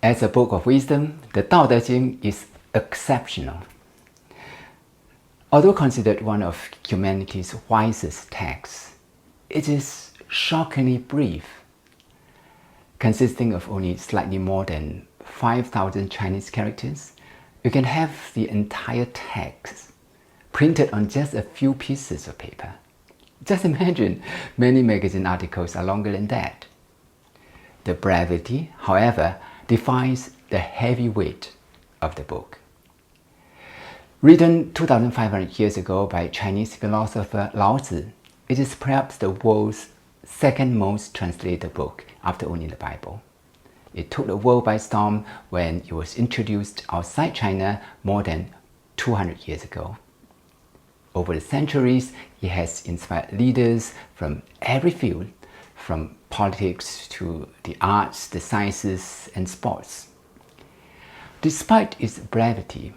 As a book of wisdom, the Dao De Jing is exceptional. Although considered one of humanity's wisest texts, it is shockingly brief. Consisting of only slightly more than 5,000 Chinese characters, you can have the entire text printed on just a few pieces of paper. Just imagine, many magazine articles are longer than that. The brevity, however, defies the heavy weight of the book. Written 2,500 years ago by Chinese philosopher Lao Tzu, it is perhaps the world's second most translated book after only the Bible. It took the world by storm when it was introduced outside China more than 200 years ago. Over the centuries, it has inspired leaders from every field, from politics to the arts, the sciences, and sports. Despite its brevity,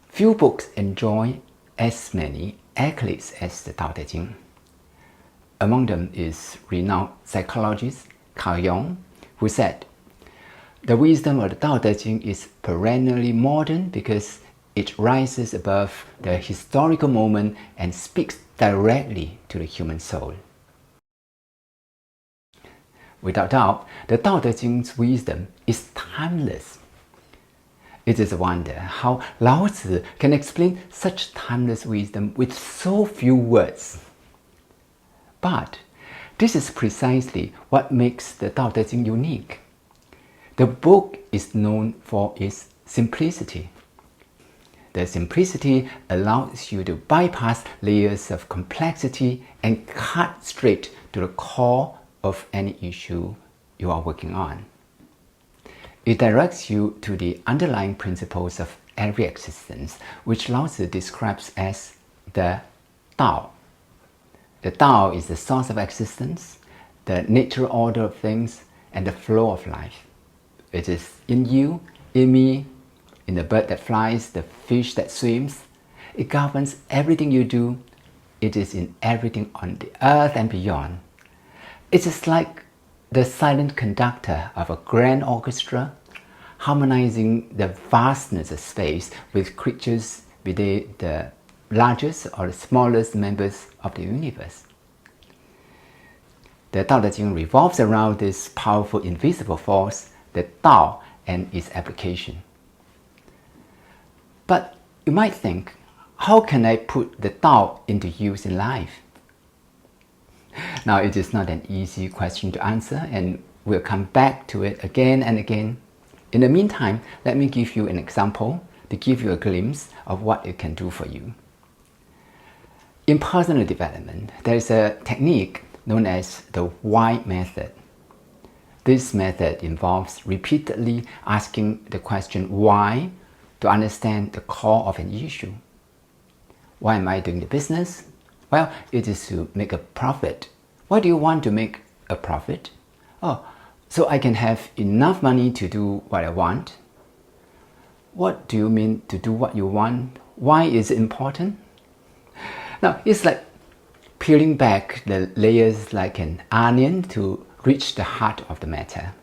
few books enjoy as many accolades as the Tao Te Ching. Among them is renowned psychologist Carl Jung, who said, "The wisdom of the Tao Te Ching is perennially modern because it rises above the historical moment and speaks directly to the human soul." Without doubt, the Tao Te Ching's wisdom is timeless. It is a wonder how Lao Tzu can explain such timeless wisdom with so few words. But this is precisely what makes the Tao Te Ching unique. The book is known for its simplicity. The simplicity allows you to bypass layers of complexity and cut straight to the core of any issue you are working on. It directs you to the underlying principles of every existence, which Lao Tzu describes as the Tao. The Tao is the source of existence, the natural order of things, and the flow of life. It is in you, in me, in the bird that flies, the fish that swims. It governs everything you do. It is in everything on the earth and beyond. It is like the silent conductor of a grand orchestra, harmonizing the vastness of space with creatures, be they the largest or the smallest members of the universe. The Tao Te Ching revolves around this powerful invisible force, the Tao, and its application. But you might think, how can I put the Tao into use in life? Now, it is not an easy question to answer, and we'll come back to it again and again. In the meantime, let me give you an example to give you a glimpse of what it can do for you. In personal development, there is a technique known as the why method. This method involves repeatedly asking the question why to understand the core of an issue. Why am I doing the business? Well, it is to make a profit. Why do you want to make a profit? Oh, so I can have enough money to do what I want. What do you mean to do what you want? Why is it important? Now, it's like peeling back the layers like an onion to reach the heart of the matter.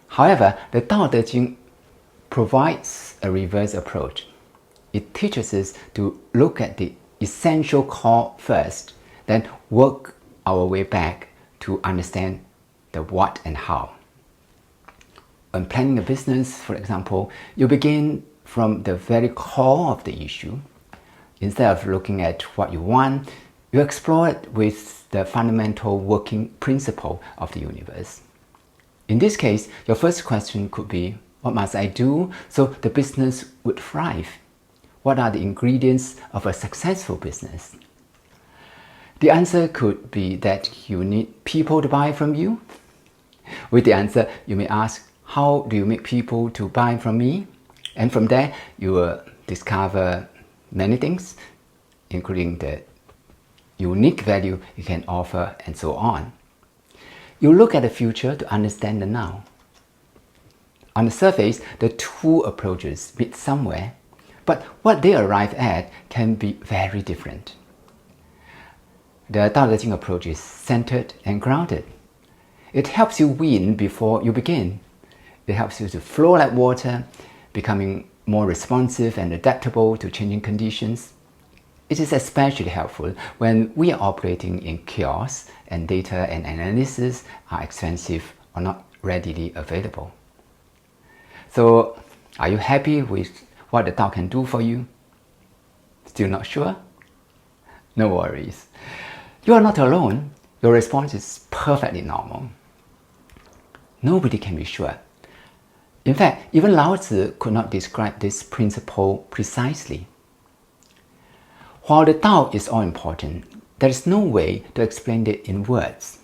However, the Tao Te Ching provides a reverse approach. It teaches us to look at the essential core first, then work our way back to understand the what and how. When planning a business, for example, you begin from the very core of the issue. Instead of looking at what you want, you explore it with the fundamental working principle of the universe. In this case, your first question could be, what must I do so the business would thrive? What are the ingredients of a successful business? The answer could be that you need people to buy from you. With the answer, you may ask, how do you make people to buy from me? And from there, you will discover many things, including the unique value you can offer and so on. You look at the future to understand the now. On the surface, the two approaches meet somewhere, but what they arrive at can be very different. The Dao De Jing approach is centered and grounded. It helps you win before you begin. It helps you to flow like water, becoming more responsive and adaptable to changing conditions. It is especially helpful when we are operating in chaos and data and analysis are expensive or not readily available. So, are you happy with what the Tao can do for you? Still not sure? No worries. You are not alone. Your response is perfectly normal. Nobody can be sure. In fact, even Lao Tzu could not describe this principle precisely. While the Tao is all important, there is no way to explain it in words.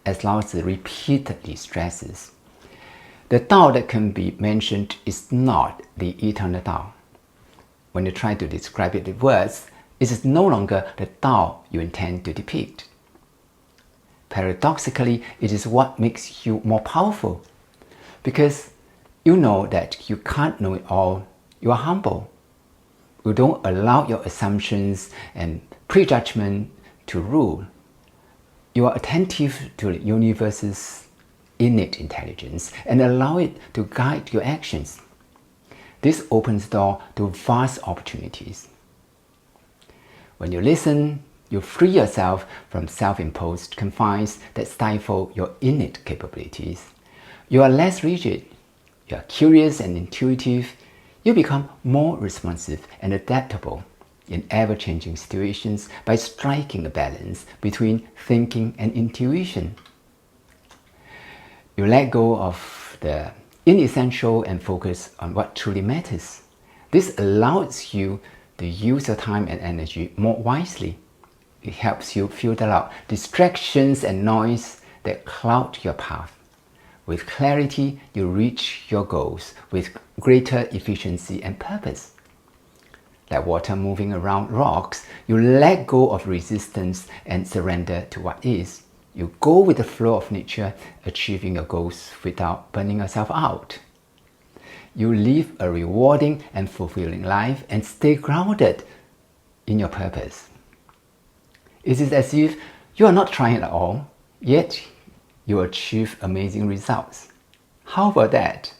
As Lao Tzu repeatedly stresses, the Tao that can be mentioned is not the eternal Tao. When you try to describe it in words, it is no longer the Tao you intend to depict. Paradoxically, it is what makes you more powerful, because you know that you can't know it all. You are humble. You don't allow your assumptions and prejudgment to rule. You are attentive to the universe's innate intelligence and allow it to guide your actions. This opens the door to vast opportunities. When you listen, you free yourself from self-imposed confines that stifle your innate capabilities. You are less rigid. You are curious and intuitive. You become more responsive and adaptable in ever-changing situations by striking a balance between thinking and intuition. You let go of the inessential and focus on what truly matters. This allows you to use your time and energy more wisely. It helps you filter out distractions and noise that cloud your path. With clarity, you reach your goals with greater efficiency and purpose. Like water moving around rocks, you let go of resistance and surrender to what is. You go with the flow of nature, achieving your goals without burning yourself out. You live a rewarding and fulfilling life and stay grounded in your purpose. It is as if you are not trying at all, yet you achieve amazing results. How about that?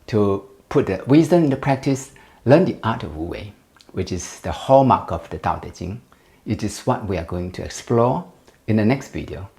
To put the wisdom into practice, learn the art of Wu Wei, which is the hallmark of the Tao Te Ching. It is what we are going to explore in the next video.